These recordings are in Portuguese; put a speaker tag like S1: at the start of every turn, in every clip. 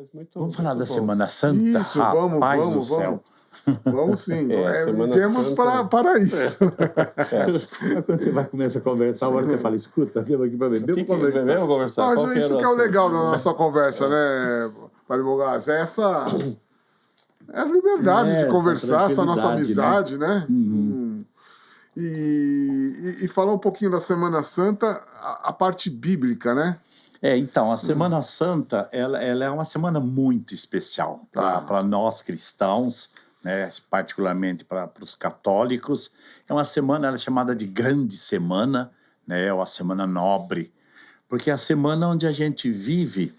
S1: Mas muito,
S2: Vamos falar
S1: muito
S2: da
S1: bom.
S2: Semana Santa?
S3: Isso, vamos,
S2: Rapaz
S3: vamos,
S2: do céu.
S3: Vamos sim.
S1: Semana
S3: Viemos
S1: Santa.
S3: para isso.
S2: Quando você vai começar a conversar, a hora você fala, escuta, vem aqui para beber, vamos conversar.
S1: Vamos conversar.
S3: Não,
S1: Qual
S3: mas
S1: que
S3: isso
S1: era
S3: que é o
S1: assunto?
S3: legal da nossa conversa, né, Padre Bogás? É a liberdade de
S2: Essa
S3: conversar, essa nossa
S2: tranquilidade,
S3: amizade, né? E falar um pouquinho da Semana Santa, a parte bíblica, né?
S2: Então, a Semana Santa, ela é uma semana muito especial para nós cristãos, né, particularmente para os católicos. É uma semana, ela é chamada de Grande Semana, né, ou a Semana Nobre, porque é a semana onde a gente vive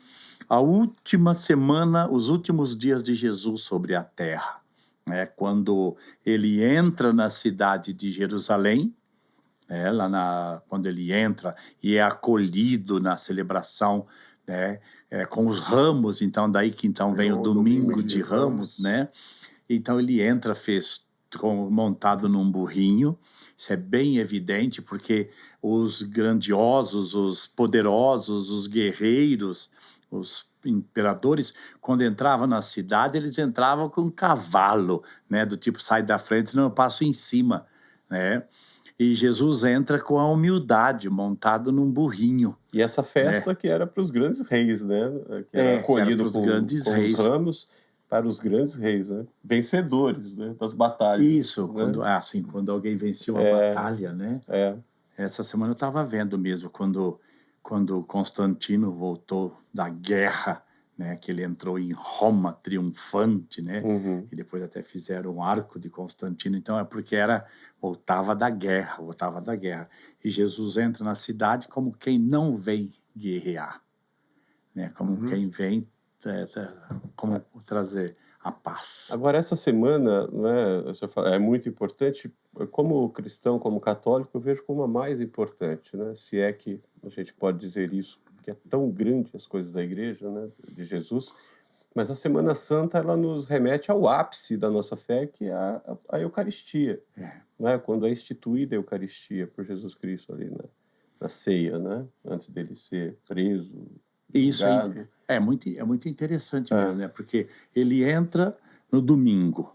S2: a última semana, os últimos dias de Jesus sobre a terra, né, quando ele entra na cidade de Jerusalém, quando ele entra e é acolhido na celebração, né, com os ramos, então daí que então vem o domingo de Ramos, né? Então ele entra, montado num burrinho. Isso é bem evidente porque os grandiosos, os poderosos, os guerreiros, os imperadores, quando entravam na cidade, eles entravam com um cavalo, né, do tipo, sai da frente, senão eu passo em cima, né? E Jesus entra com a humildade, montado num burrinho.
S1: E essa festa que era para os grandes reis, né? Que era acolhido com os ramos para os grandes reis, né? Vencedores, né? Das batalhas.
S2: Isso,
S1: né?
S2: quando alguém venceu a batalha, né? Essa semana eu estava vendo mesmo, quando Constantino voltou da guerra, né, que ele entrou em Roma triunfante, né? E depois até fizeram um arco de Constantino. Então é porque voltava da guerra. E Jesus entra na cidade como quem não vem guerrear, né? Como quem vem como trazer a paz.
S1: Agora, essa semana, né, é muito importante. Como cristão, como católico, eu vejo como a mais importante, né? Se é que a gente pode dizer isso, que é tão grande as coisas da igreja, né, de Jesus, mas a Semana Santa ela nos remete ao ápice da nossa fé, que é a Eucaristia, né, quando é instituída a Eucaristia por Jesus Cristo ali na ceia, né, antes dele ser preso.
S2: Isso é muito interessante mesmo, né, porque ele entra no domingo,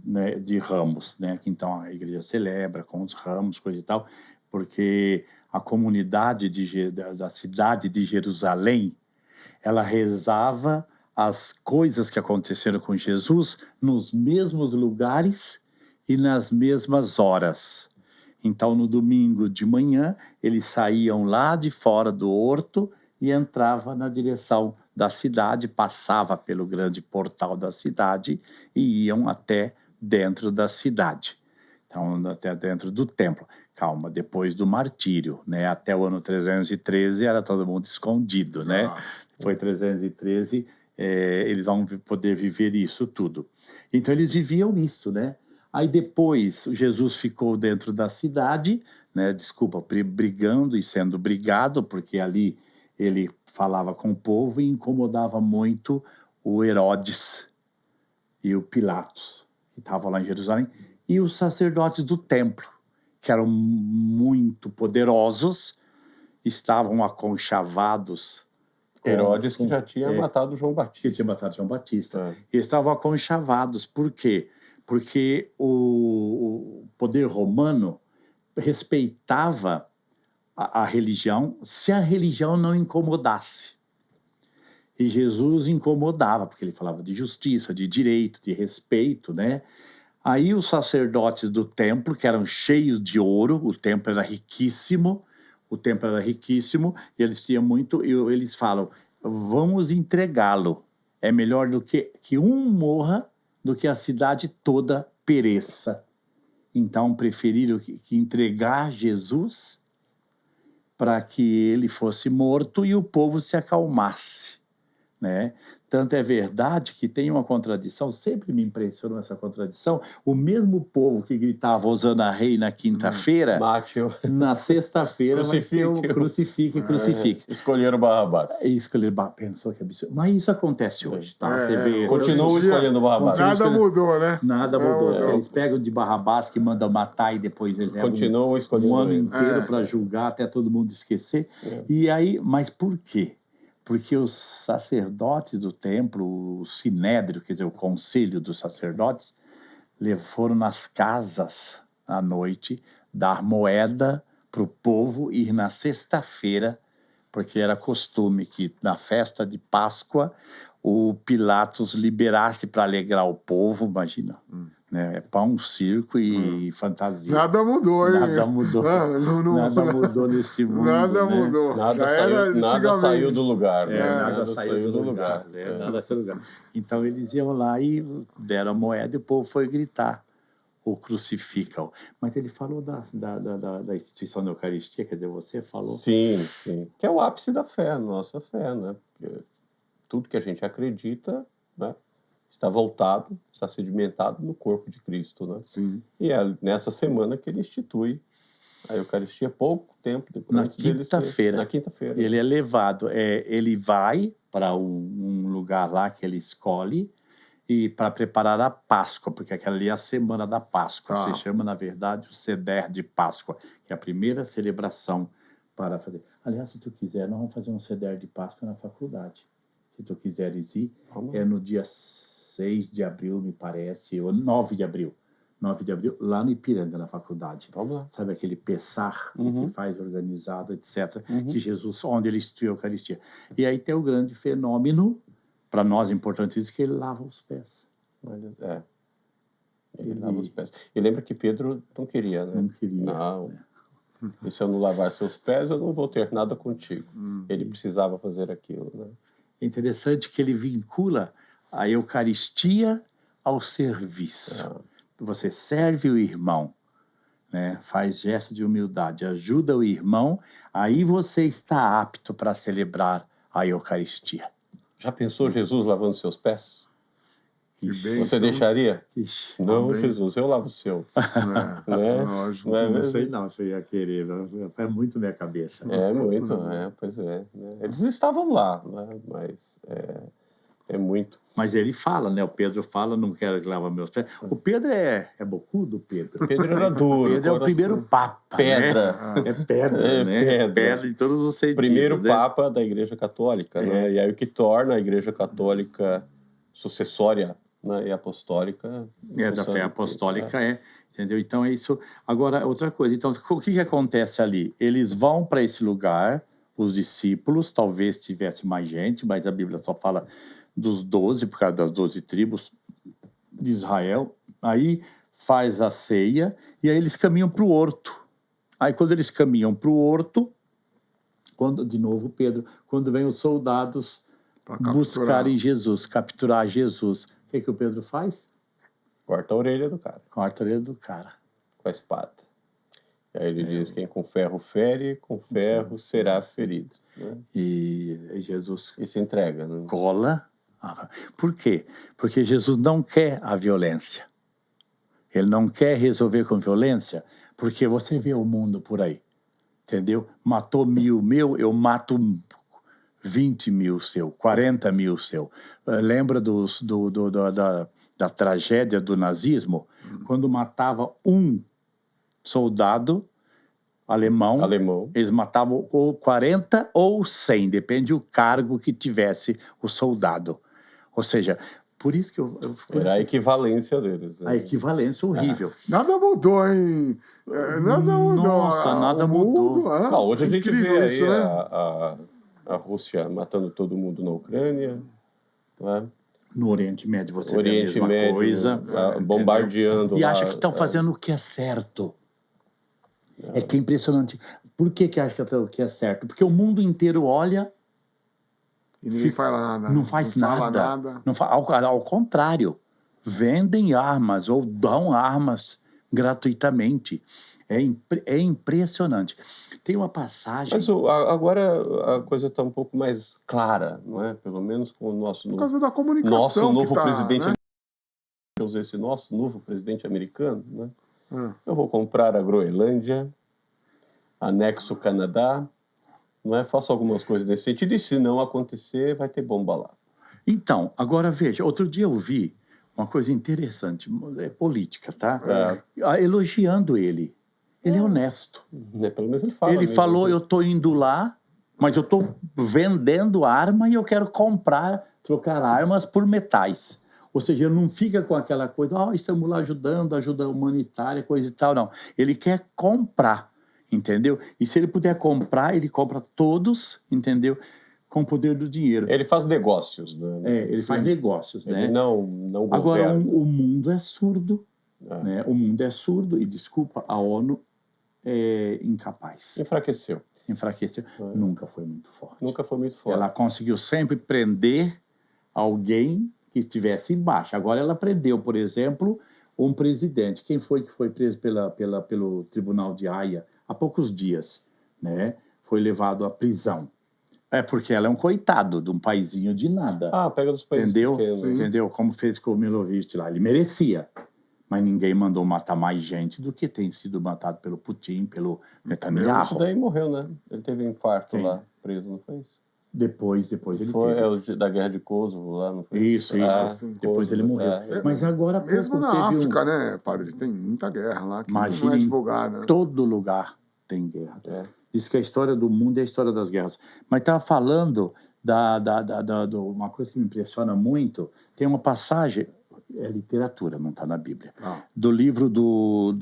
S2: né, de Ramos, né, que então a igreja celebra com os ramos, coisa e tal, porque a comunidade da cidade de Jerusalém, ela rezava as coisas que aconteceram com Jesus nos mesmos lugares e nas mesmas horas. Então, no domingo de manhã, eles saíam lá de fora do horto e entravam na direção da cidade, passava pelo grande portal da cidade e iam até dentro da cidade. Então, até dentro do templo. Calma, depois do martírio, né? Até o ano 313 era todo mundo escondido, né? Foi 313, eles vão poder viver isso tudo. Então, eles viviam isso, né? Aí depois, Jesus ficou dentro da cidade, né? Brigando e sendo brigado, porque ali ele falava com o povo e incomodava muito o Herodes e o Pilatos, que estavam lá em Jerusalém, e os sacerdotes do templo, que eram muito poderosos, estavam aconchavados.
S1: Herodes, que já tinha matado João Batista.
S2: Que tinha matado João Batista. Eles estavam aconchavados. Por quê? Porque o poder romano respeitava a religião se a religião não incomodasse. E Jesus incomodava, porque ele falava de justiça, de direito, de respeito, né? Aí os sacerdotes do templo, que eram cheios de ouro, o templo era riquíssimo, e eles tinham muito, eles falam, vamos entregá-lo. É melhor do que um morra do que a cidade toda pereça. Então preferiram que entregar Jesus para que ele fosse morto e o povo se acalmasse, né? Tanto é verdade que tem uma contradição, sempre me impressionou essa contradição, o mesmo povo que gritava Hosana Rei na quinta-feira, na sexta-feira vai ser o crucifique.
S1: Escolheram Barrabás.
S2: Pensou que absurdo. Mas isso acontece hoje, tá?
S1: Continuam escolhendo Barrabás.
S3: Nada mudou, né?
S2: Nada mudou. Eles pegam de Barrabás, que mandam matar, e depois eles
S1: continuam escolhendo
S2: um ano inteiro para julgar, até todo mundo esquecer. E aí, mas por quê? porque os sacerdotes do templo, o sinédrio, quer dizer, o conselho dos sacerdotes, foram nas casas à noite dar moeda para o povo ir na sexta-feira, porque era costume que na festa de Páscoa o Pilatos liberasse para alegrar o povo, imagina. Né? É pão, circo e fantasia.
S3: Nada mudou, hein?
S2: Nada mudou. Nada mudou nesse mundo.
S3: Nada
S2: né?
S3: mudou.
S1: Nada,
S3: Já era
S1: nada
S3: antigamente.
S1: saiu do lugar. Né?
S2: Nada saiu do lugar. Nada saiu do lugar. Então eles iam lá e deram a moeda e o povo foi gritar. O crucificam. Mas ele falou da instituição da Eucaristia, quer dizer, você falou.
S1: Sim, sim. Que é o ápice da fé, nossa fé, né? Porque tudo que a gente acredita, né, está voltado, está sedimentado no corpo de Cristo, né?
S3: Sim.
S1: E é nessa semana que ele institui a Eucaristia, pouco tempo depois.
S2: Na quinta-feira.
S1: Na quinta-feira.
S2: Ele é levado, ele vai para um lugar lá que ele escolhe e para preparar a Páscoa, porque aquela ali é a semana da Páscoa. Se chama, na verdade, o Seder de Páscoa, que é a primeira celebração para fazer. Aliás, se tu quiser, nós vamos fazer um Seder de Páscoa na faculdade. Se tu quiseres ir, é no dia 6 de abril, me parece, ou 9 de abril. 9 de abril, lá no Ipiranga, na faculdade.
S1: Vamos lá.
S2: Sabe aquele pessar que se faz organizado, etc., que Jesus, onde ele instituiu a Eucaristia. E aí tem o grande fenômeno, para nós importante isso, que ele lava os pés.
S1: Ele lava os pés. E lembra que Pedro não queria, né?
S2: Não queria.
S1: Não. E se eu não lavar seus pés, eu não vou ter nada contigo. Ele precisava fazer aquilo, né?
S2: É interessante que ele vincula a Eucaristia ao serviço. Você serve o irmão, né? Faz gesto de humildade, ajuda o irmão, aí você está apto para celebrar a Eucaristia.
S1: Já pensou Jesus lavando seus pés? Você
S3: bênção.
S1: deixaria?
S2: Ixi,
S1: Não, Jesus, eu lavo o seu. Né?
S3: Lógico.
S1: Não é
S2: não
S1: mesmo?
S2: sei não se eu ia querer, é muito minha cabeça.
S1: É muito, pois é. Né? Eles estavam lá, né? Mas é muito.
S2: Mas ele fala, né? O Pedro fala, não quero que lave meus pés. O Pedro é bocudo, Pedro.
S1: Pedro era duro.
S2: Pedro é o primeiro papa.
S1: Pedra.
S2: Né? É pedra, né? Pedra em todos os sentidos.
S1: Primeiro
S2: né?
S1: papa da Igreja Católica, né? E aí o que torna a Igreja Católica sucessória, né, e apostólica.
S2: Da fé apostólica, entendeu? Então é isso. Agora, outra coisa. Então, o que acontece ali? Eles vão para esse lugar, os discípulos, talvez tivesse mais gente, mas a Bíblia só fala dos 12, por causa das 12 tribos de Israel. Aí faz a ceia e aí eles caminham para o horto. Aí quando eles caminham para o horto, de novo Pedro, quando vem os soldados buscarem Jesus, capturar Jesus, o que o Pedro faz?
S1: Corta a orelha do cara.
S2: Corta a orelha do cara.
S1: Com a espada. E aí ele diz, quem com ferro fere, com ferro será ferido. Né?
S2: E Jesus
S1: E se entrega. Né?
S2: cola. Por quê? Porque Jesus não quer a violência. Ele não quer resolver com violência, porque você vê o mundo por aí, entendeu? Matou 1000 meu, eu mato 20 mil seu, 40 mil seu. Lembra da tragédia do nazismo? Quando matava um soldado alemão, eles matavam ou 40 ou 100, depende do cargo que tivesse o soldado. Ou seja, por isso que eu
S1: era a equivalência deles. Né?
S2: A equivalência horrível.
S3: Nada mudou, hein? Nada mudou.
S2: Nossa, nada mudou.
S1: Hoje a gente vê aí
S3: isso, né?
S1: a Rússia matando todo mundo na Ucrânia, né?
S2: No Oriente Médio você
S1: Oriente
S2: vê a mesma
S1: Médio,
S2: coisa.
S1: Bombardeando
S2: E
S1: lá,
S2: acha que estão fazendo o que é certo. É que é impressionante. Por que acha que é certo? Porque o mundo inteiro olha...
S3: E ninguém fala nada.
S2: Não faz nada. Ao contrário, vendem armas ou dão armas gratuitamente. É impressionante. Tem uma passagem...
S1: Mas agora a coisa está um pouco mais clara, não é? Pelo menos com o nosso...
S3: Por causa da comunicação
S1: nosso novo presidente...
S3: Né?
S1: Eu usei esse nosso novo presidente americano, né? Eu vou comprar a Groenlândia, anexo o Canadá, não é? Faço algumas coisas nesse sentido, e se não acontecer, vai ter bomba lá.
S2: Então, agora veja, outro dia eu vi uma coisa interessante, política, tá? Elogiando ele. Ele é honesto.
S1: Pelo menos ele fala.
S2: Ele
S1: mesmo.
S2: falou, eu estou indo lá Mas eu estou vendendo arma e eu quero trocar armas por metais. Ou seja, ele não fica com aquela coisa, estamos lá ajudando, ajuda humanitária, coisa e tal, não. Ele quer comprar, entendeu? E se ele puder comprar, ele compra todos, entendeu? Com o poder do dinheiro.
S1: Ele faz negócios, né?
S2: Ele faz negócios, né?
S1: Ele não
S2: Agora,
S1: governa.
S2: o mundo é surdo, né? O mundo é surdo e, desculpa, a ONU é incapaz.
S1: Enfraqueceu.
S2: Nunca foi muito forte.
S1: Nunca foi muito forte.
S2: Ela conseguiu sempre prender alguém que estivesse embaixo. Agora ela prendeu, por exemplo, um presidente. Quem foi que foi preso pelo Tribunal de Haia há poucos dias, né? Foi levado à prisão. É porque ela é um coitado de um paizinho de nada.
S1: Pega dos países pequenos.
S2: Entendeu? Como fez com o Milosevic lá. Ele merecia. Mas ninguém mandou matar mais gente do que tem sido matado pelo Putin, pelo Netanyahu.
S1: Isso daí morreu, né? Ele teve um infarto lá, preso, não foi isso?
S2: Depois ele
S1: foi,
S2: teve.
S1: O da Guerra de Kosovo lá, não foi
S2: isso? Depois ele morreu. Mas agora...
S3: Mesmo na África, né, padre? Tem muita guerra lá, que
S2: imagina,
S3: não é advogada.
S2: Em todo lugar tem guerra. Diz que a história do mundo é a história das guerras. Mas estava falando uma coisa que me impressiona muito. Tem uma passagem... É literatura, não está na Bíblia. Do livro do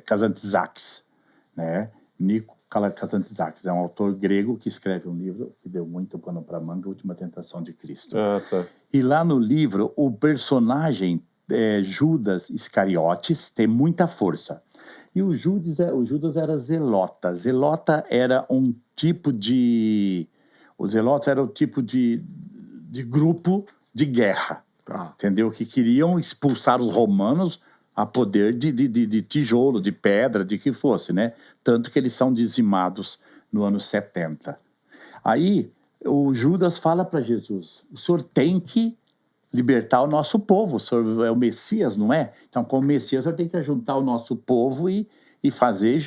S2: Kazantzakis, né? Nico Kazantzakis é um autor grego que escreve um livro que deu muito pano para manga, A Última Tentação de Cristo. E lá no livro, o personagem Judas Iscariotes tem muita força. E o Judas era zelota. Zelota era um tipo de... Os zelotas eram o tipo de grupo de guerra. Entendeu? Que queriam expulsar os romanos a poder de tijolo, de pedra, de que fosse, né? Tanto que eles são dizimados no ano 70. Aí o Judas fala para Jesus, o senhor tem que libertar o nosso povo, o senhor é o Messias, não é? Então, como Messias, o senhor tem que juntar o nosso povo e fazer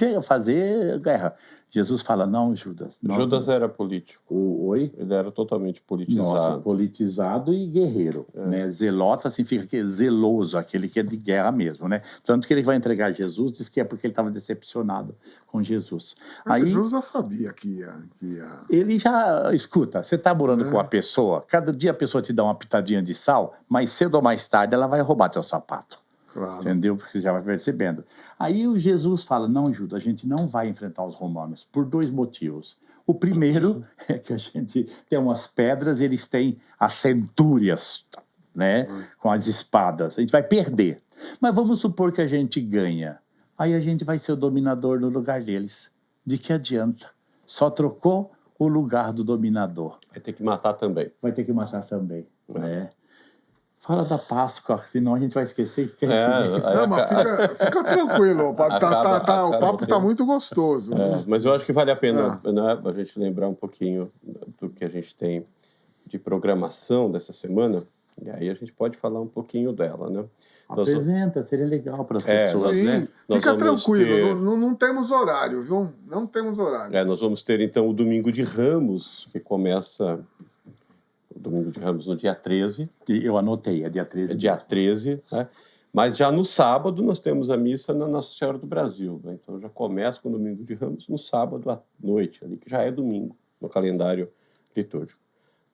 S2: guerra. Jesus fala, não, Judas.
S1: Judas era político.
S2: Oi?
S1: Ele era totalmente politizado.
S2: Nossa, politizado e guerreiro. Né? Zelota significa que é zeloso, aquele que é de guerra mesmo. Né? Tanto que ele vai entregar Jesus, diz que é porque ele estava decepcionado com Jesus.
S3: Aí, Jesus já sabia que ia...
S2: Ele já... Escuta, você está morando com uma pessoa, cada dia a pessoa te dá uma pitadinha de sal, mas cedo ou mais tarde ela vai roubar teu sapato.
S3: Claro.
S2: Entendeu? Porque você já vai percebendo. Aí o Jesus fala, não, Judas, a gente não vai enfrentar os romanos por 2 motivos. O primeiro é que a gente tem umas pedras, eles têm as centúrias, né? Com as espadas. A gente vai perder. Mas vamos supor que a gente ganha. Aí a gente vai ser o dominador no lugar deles. De que adianta? Só trocou o lugar do dominador.
S1: Vai ter que matar também.
S2: Né? Fala da Páscoa, senão a gente vai esquecer que
S3: Não, mas fica tranquilo, o papo está muito gostoso.
S1: Mas eu acho que vale a pena, né, a gente lembrar um pouquinho do que a gente tem de programação dessa semana, e aí a gente pode falar um pouquinho dela, né?
S2: Apresenta, seria legal para as pessoas,
S3: sim,
S2: né?
S3: Fica tranquilo, não temos horário, viu? Não temos horário.
S1: Nós vamos ter, então, o Domingo de Ramos, que começa... O Domingo de Ramos no dia 13.
S2: Eu anotei, é dia 13.
S1: É dia 13, né? Mas já no sábado nós temos a missa na Nossa Senhora do Brasil. Né? Então já começa com o Domingo de Ramos no sábado à noite, ali, que já é domingo no calendário litúrgico.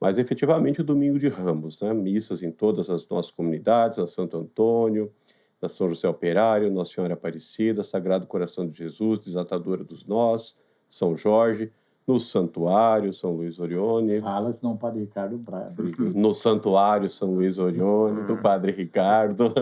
S1: Mas efetivamente o Domingo de Ramos, né? Missas em todas as nossas comunidades, na Santo Antônio, na São José Operário, Nossa Senhora Aparecida, Sagrado Coração de Jesus, Desatadora dos Nós, São Jorge, no Santuário São Luís Orione.
S2: Fala, senão o Padre Ricardo briga.
S1: No Santuário São Luís Orione, do Padre Ricardo.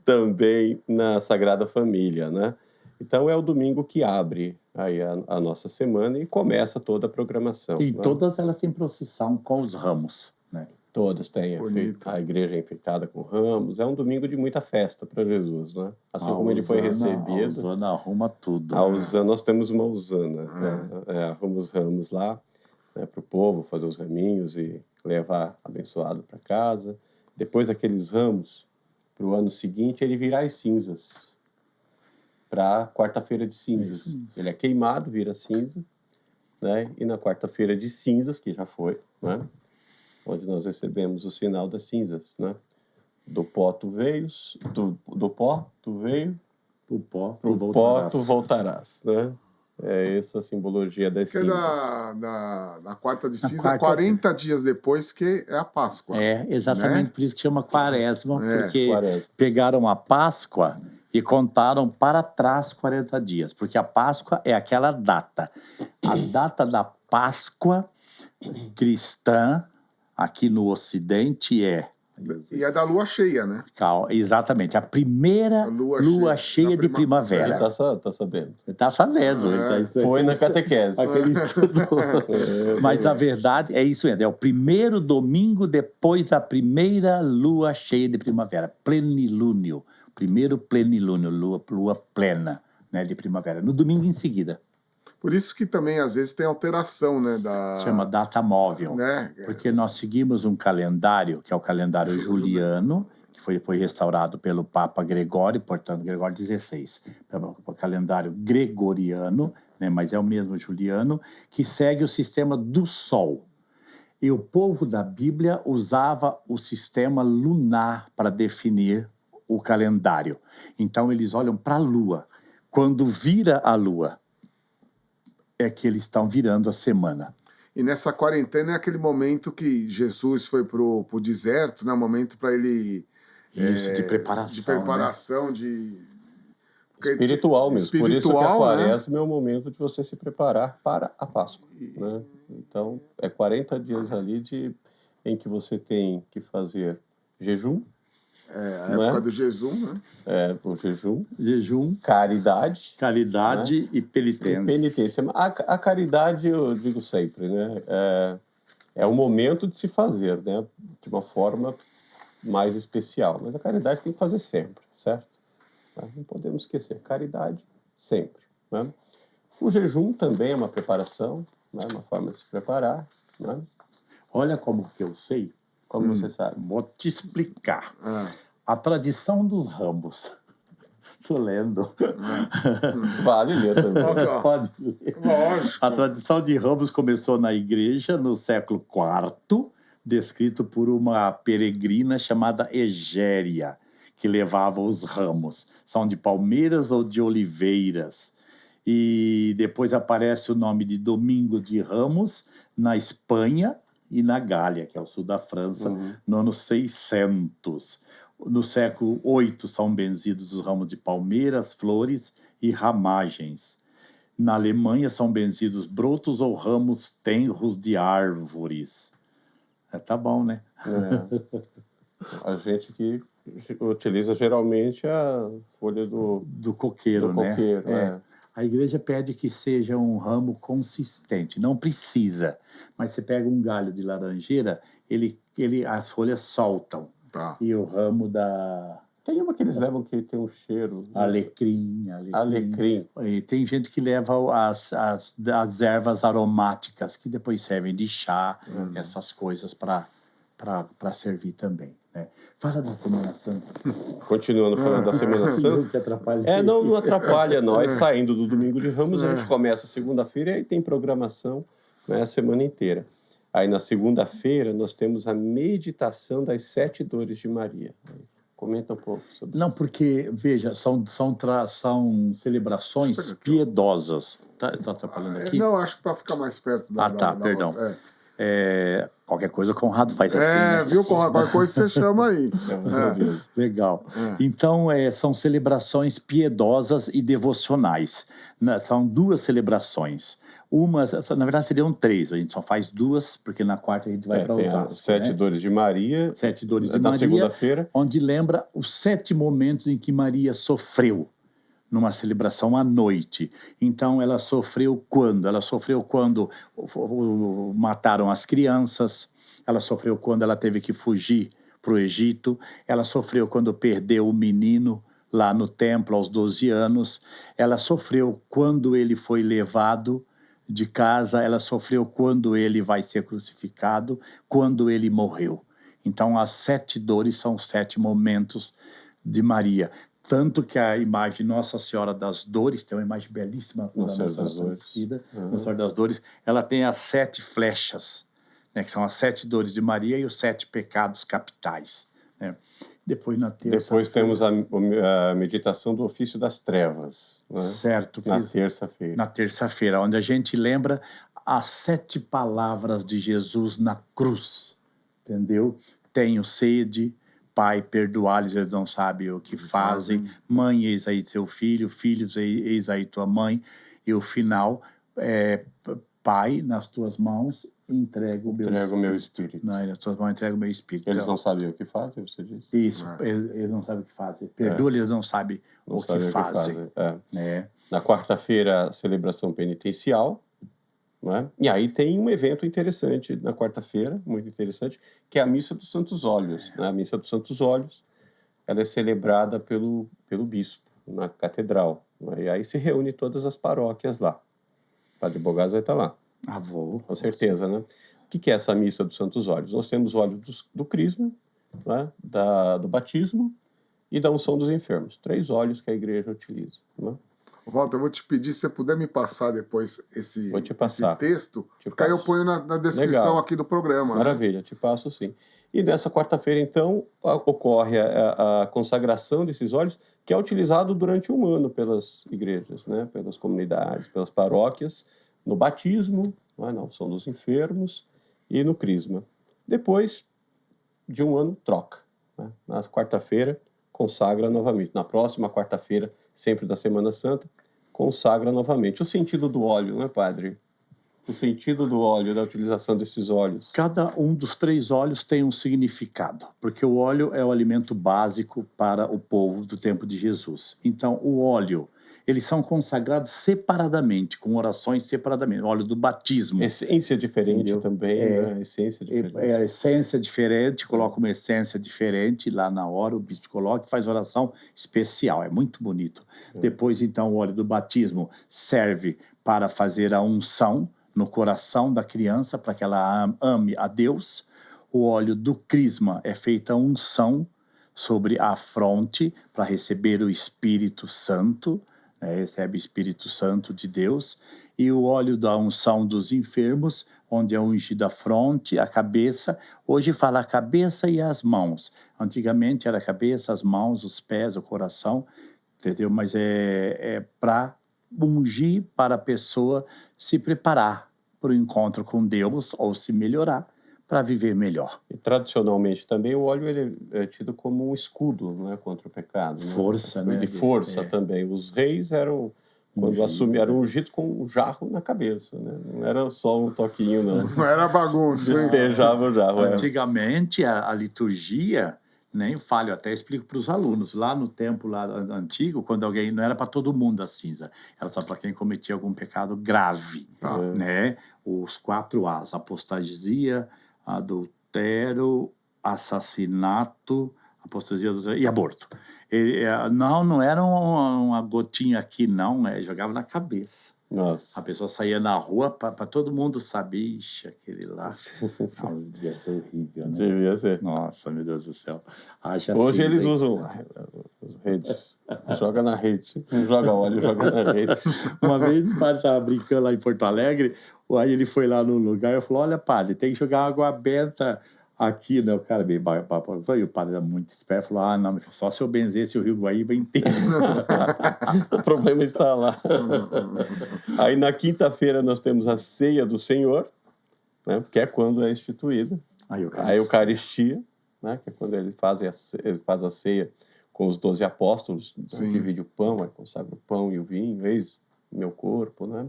S1: Também na Sagrada Família, né? Então é o domingo que abre aí a nossa semana e começa toda a programação.
S2: E
S1: né?
S2: todas elas têm procissão com os ramos, né?
S1: Todas têm. A igreja é enfeitada com ramos. É um domingo de muita festa para Jesus, né? Assim como ele foi recebido.
S2: A Osana arruma tudo.
S1: A Osana, nós temos uma Osana. Né? Arruma os ramos lá, né, para o povo fazer os raminhos e levar abençoado para casa. Depois daqueles ramos, para o ano seguinte, ele virá as cinzas. Para quarta-feira de cinzas. Isso. Ele é queimado, vira cinza. Né? E na quarta-feira de cinzas, que já foi, né? Onde nós recebemos o sinal das cinzas, né? Do pó tu veio, do pó tu veio,
S2: pro pó
S1: tu voltarás, né? É essa simbologia das
S3: Que é
S1: cinzas.
S3: da quarta de cinza,
S2: quarta-
S3: 40 dias depois que é a Páscoa.
S2: É, exatamente,
S3: né?
S2: por isso que chama quaresma, porque
S1: Quaresma.
S2: pegaram a Páscoa e contaram para trás 40 dias, porque a Páscoa é aquela data. A data da Páscoa cristã, aqui no Ocidente, é...
S3: E é da lua cheia, né?
S2: Exatamente, a primeira
S3: A lua
S2: lua
S3: cheia,
S2: cheia
S3: na
S2: de
S1: Ele
S2: primavera.
S1: tá sabendo.
S2: Tá sabendo.
S1: Foi na catequese.
S2: Aquele estudo. Mas a verdade é isso mesmo. É o primeiro domingo depois da primeira lua cheia de primavera. Plenilúnio. Primeiro plenilúnio, lua plena, né, de primavera. No domingo em seguida.
S3: Por isso que também, às vezes, tem alteração, né?
S2: Chama data móvel.
S3: Né?
S2: Porque nós seguimos um calendário, que é o calendário juliano, que foi depois restaurado pelo Papa Gregório, portanto, Gregório XVI. O calendário gregoriano, né, mas é o mesmo juliano, que segue o sistema do Sol. E o povo da Bíblia usava o sistema lunar para definir o calendário. Então, eles olham para a Lua. Quando vira a Lua, é que eles estão virando a semana.
S3: E nessa quarentena é aquele momento que Jesus foi pro deserto, né? Um momento para ele...
S2: Isso, de preparação.
S3: De preparação,
S2: né?
S1: Espiritual mesmo. Por isso que a
S3: Espiritual,
S1: quaresma é o momento de você se preparar para a Páscoa. Né? Então, é 40 dias ali em que você tem que fazer jejum.
S3: A época do jejum, né?
S1: O jejum.
S2: Jejum.
S1: Caridade.
S2: Caridade, né? E penitência.
S1: E penitência. A caridade, eu digo sempre, né? É o momento de se fazer, né? De uma forma mais especial. Mas a caridade tem que fazer sempre, certo? Não podemos esquecer. Caridade, sempre. Né? O jejum também é uma preparação, né? Uma forma de se preparar. Né?
S2: Olha como que eu sei.
S1: Como você sabe?
S2: Vou te explicar. A tradição dos ramos. Estou lendo.
S1: Vale ler também.
S2: Pode ler.
S3: Lógico.
S2: A tradição de ramos começou na igreja no século IV, descrito por uma peregrina chamada Egéria, que levava os ramos. São de palmeiras ou de oliveiras. E depois aparece o nome de Domingo de Ramos na Espanha e na Gália, que é o sul da França, no ano 600. No século VIII são benzidos os ramos de palmeiras, flores e ramagens. Na Alemanha são benzidos brotos ou ramos tenros de árvores. Tá bom, né?
S1: A gente que utiliza geralmente a folha do
S2: coqueiro, né?
S1: Coqueiro,
S2: A igreja pede que seja um ramo consistente. Não precisa, mas você pega um galho de laranjeira, as folhas soltam.
S3: Tá.
S2: E o ramo da...
S1: Tem uma que eles levam que tem um cheiro.
S2: Alecrim. E tem gente que leva as ervas aromáticas, que depois servem de chá, essas coisas para servir também. Né? Fala da Semana Santa.
S1: Continuando falando da Semana Santa.
S2: Que atrapalha.
S1: Não atrapalha nós. Saindo do Domingo de Ramos, a gente começa segunda-feira e aí tem programação, né, a semana inteira. Aí na segunda-feira nós temos a meditação das 7 dores de Maria. Comenta um pouco sobre isso.
S2: Não, porque, veja, são celebrações piedosas. Tá atrapalhando aqui?
S3: Não, acho que para ficar mais perto da...
S2: Perdão. Qualquer coisa o Conrado faz assim. Né?
S3: Viu, Conrado? Qualquer coisa você chama aí.
S2: Legal. Então, são celebrações piedosas e devocionais. São 2 celebrações. Na verdade, seriam 3. A gente só faz 2, porque na quarta a gente vai para Osasco.
S1: 7 dores de Maria.
S2: 7 dores de Maria.
S1: Na segunda-feira.
S2: Onde lembra os 7 momentos em que Maria sofreu. Numa celebração à noite. Então, ela sofreu quando? Ela sofreu quando mataram as crianças, ela sofreu quando ela teve que fugir para o Egito, ela sofreu quando perdeu o menino lá no templo aos 12 anos, ela sofreu quando ele foi levado de casa, ela sofreu quando ele vai ser crucificado, quando ele morreu. Então, as 7 dores são 7 momentos de Maria. Tanto que a imagem Nossa Senhora das Dores, tem uma imagem belíssima da Nossa Senhora Aparecida, Nossa Senhora das Dores, ela tem as 7 flechas, né, que são as 7 dores de Maria e os 7 pecados capitais. Né? Depois na terça-feira.
S1: Depois temos a meditação do ofício das trevas, né?
S2: Certo.
S1: Na terça-feira.
S2: Na terça-feira, onde a gente lembra as 7 palavras de Jesus na cruz, entendeu? Tenho sede, Pai, perdoai-lhes, eles não sabem o que fazem. Mãe, eis aí teu filho, filhos, eis aí tua mãe. E o final é, Pai, nas tuas mãos, entrego o meu espírito. Não, nas tuas mãos entrego o meu espírito.
S1: Eles
S2: então,
S1: não sabem o que fazem, você disse?
S2: Isso, eles não sabem o que fazem. Perdoa, eles não sabem o que fazem.
S1: Na quarta-feira, a celebração penitencial, né? E aí tem um evento interessante na quarta-feira, muito interessante, que é a Missa dos Santos Óleos. Né? A Missa dos Santos Óleos, ela é celebrada pelo bispo na catedral. Né? E aí se reúne todas as paróquias lá. O Padre Bogás vai estar lá.
S2: Vou.
S1: Com certeza, né? O que é essa Missa dos Santos Óleos? Nós temos o óleo do crisma, né? Do batismo e da unção dos enfermos. 3 óleos que a igreja utiliza. Né?
S3: Walter, eu vou te pedir, se você puder me passar depois esse texto, porque aí eu ponho na descrição aqui do programa.
S1: Maravilha, te passo sim. E nessa quarta-feira, então, ocorre a consagração desses óleos, que é utilizado durante um ano pelas igrejas, né? Pelas comunidades, pelas paróquias, no batismo, na unção dos enfermos e no crisma. Depois de um ano, troca. Né? Na quarta-feira, consagra novamente. Na próxima quarta-feira, sempre da Semana Santa, consagra novamente. O sentido do óleo, não é, padre? O sentido do óleo, da utilização desses óleos.
S2: Cada um dos 3 óleos tem um significado, porque o óleo é o alimento básico para o povo do tempo de Jesus. Então, o óleo, eles são consagrados separadamente, com orações separadamente. O óleo do batismo.
S1: Essência diferente, entendeu? Também, né? Essência diferente.
S2: A essência diferente, coloca uma essência diferente lá na hora, o bispo coloca e faz oração especial, é muito bonito. Depois, então, o óleo do batismo serve para fazer a unção no coração da criança, para que ela ame a Deus. O óleo do crisma é feita a unção sobre a fronte para receber o Espírito Santo, né? Recebe o Espírito Santo de Deus. E o óleo da unção dos enfermos, onde é ungida a fronte, a cabeça. Hoje fala a cabeça e as mãos. Antigamente era a cabeça, as mãos, os pés, o coração, entendeu? Mas é para ungir, para a pessoa se preparar para o encontro com Deus ou se melhorar para viver melhor.
S1: E tradicionalmente também o óleo ele é tido como um escudo, né, contra o pecado.
S2: Força,
S1: né? De força também. Os reis eram, quando assumiram, ungidos com um jarro na cabeça. Né? Não era só um toquinho, não.
S3: Não era bagunça.
S1: Despejava o jarro.
S2: Antigamente, a liturgia, nem falho, até explico para os alunos, lá no tempo lá antigo, quando alguém, não era para todo mundo a cinza, era só para quem cometia algum pecado grave, né? Os 4 As, apostasia, adultério, assassinato, apostasia e aborto. Não era uma gotinha aqui, não, jogava na cabeça.
S1: Nossa.
S2: A pessoa saía na rua para todo mundo saber, ixi, aquele lá. Não, devia ser horrível, né?
S1: Devia ser.
S2: Nossa, meu Deus do céu.
S1: Hoje eles usam as redes. Joga na rede. Não joga óleo, joga na rede.
S2: Uma vez o padre estava brincando lá em Porto Alegre, aí ele foi lá no lugar e falou, olha, padre, tem que jogar água benta aqui, né? O cara bem papo. E o padre era muito esperto, falou, não, só se eu benzesse o Rio Guaíba inteiro.
S1: O problema está lá. Aí na quinta-feira nós temos a ceia do Senhor, né? Que é quando é instituída. A Eucaristia, né? Que é quando ele faz a ceia com os 12 apóstolos, divide o pão, aí consagra o pão e o vinho, eis meu corpo, né?